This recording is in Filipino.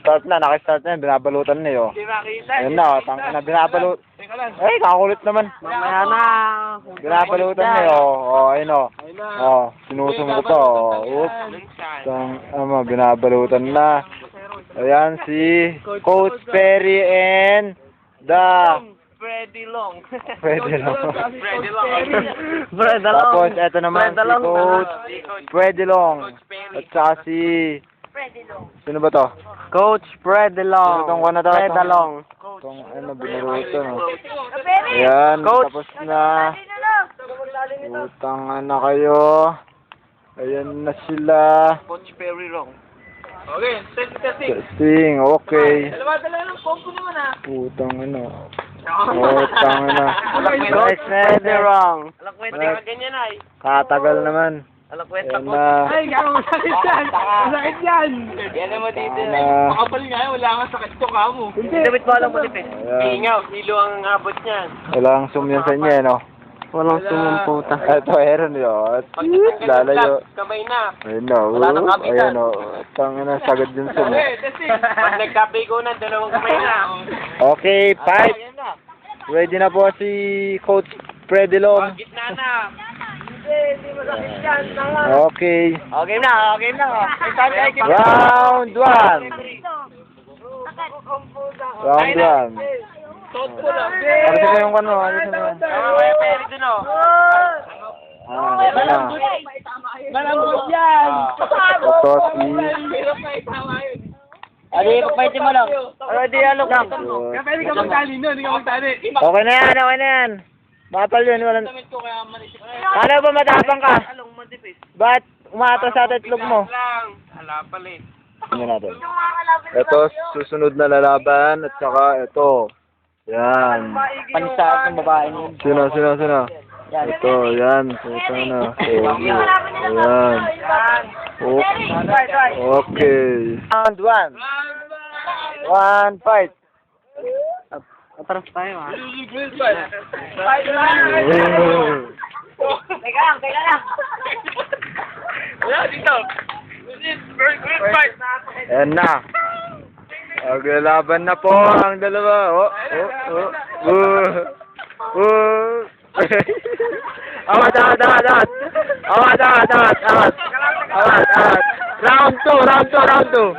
Start na, nakistart na, binabalutan na yun. Hindi makita. Ayun na, tangka na, binabalut. Teka lang. Ay, kakulit naman. Mamaya na. Binabalutan na yun. Ayun o. Sinusunod ko to. Oops. Binabalutan na. Ayan si Coach Perry and Freddy Long. Freddy Long. Freddy Long. Fred Long. Tapos, eto naman si Coach Freddy Long. At saka si... Sino ba to? Coach Fred Long. Itong one na to. Fred Long. Itong ano, binaruto, no? Ayan, tapos na. Utang na kayo. Ayan na sila. Coach Perry Long. Okay, testing. Testing, okay. Dalawa ng pompo naman Utang ano. Utang na. Coach Fred Long. Alam kwenta ka ganyan ay. Katagal naman. Alam kwenta Ayan ko. na. Ay, gano'n masakit yan. Masakit yan. Yan naman dito. Ayan na. Makapal nga, wala nga sakit to ka mo. Dapat mo alam mo dito eh. Ayan. Ingaw, hilo ang abot niyan. Walang zoom yan sa inyo, eh, no? Walang sumumputa. Ito, Aaron yun. Lalayo. Kamay na. Ayun na. Wala nang kapitan. Ayun o. Tanga na, sagad yung zoom. Okay, testing. Pag nagkapigo na, dalawang kamay na. Okay, fight. Ready na po si Coach Freddy Long. Gitna na. Okay. Okay na, okay na. Round 1. Round 1. Toto lang. Alisin mo yung kano. Alisin mo. May peri dun o. Ito na. Malambot yan. Ito si... Adi, pagpaitin mo lang. Adi, alok lang. Pwede ka magtali nun, hindi ka magtali. Okay na yan, okay na yan. Batal yun, walang... Damit ko kaya manisip. Kala ba matapang ka? Along matipis. Ba't umatras sa itlog mo? Lang. Hala pala eh. Tingnan natin. Ito, susunod na lalaban at saka ito. Yan. Panisa ng babae niyo. Sino? Ito, yan. Ito na. Ayan. Okay. Round 1. One fight. Atras tayo ha. Teka lang. Wala dito. Very good fight. Ayan na. Maglalaban na po ang dalawa. Awat. Round 2.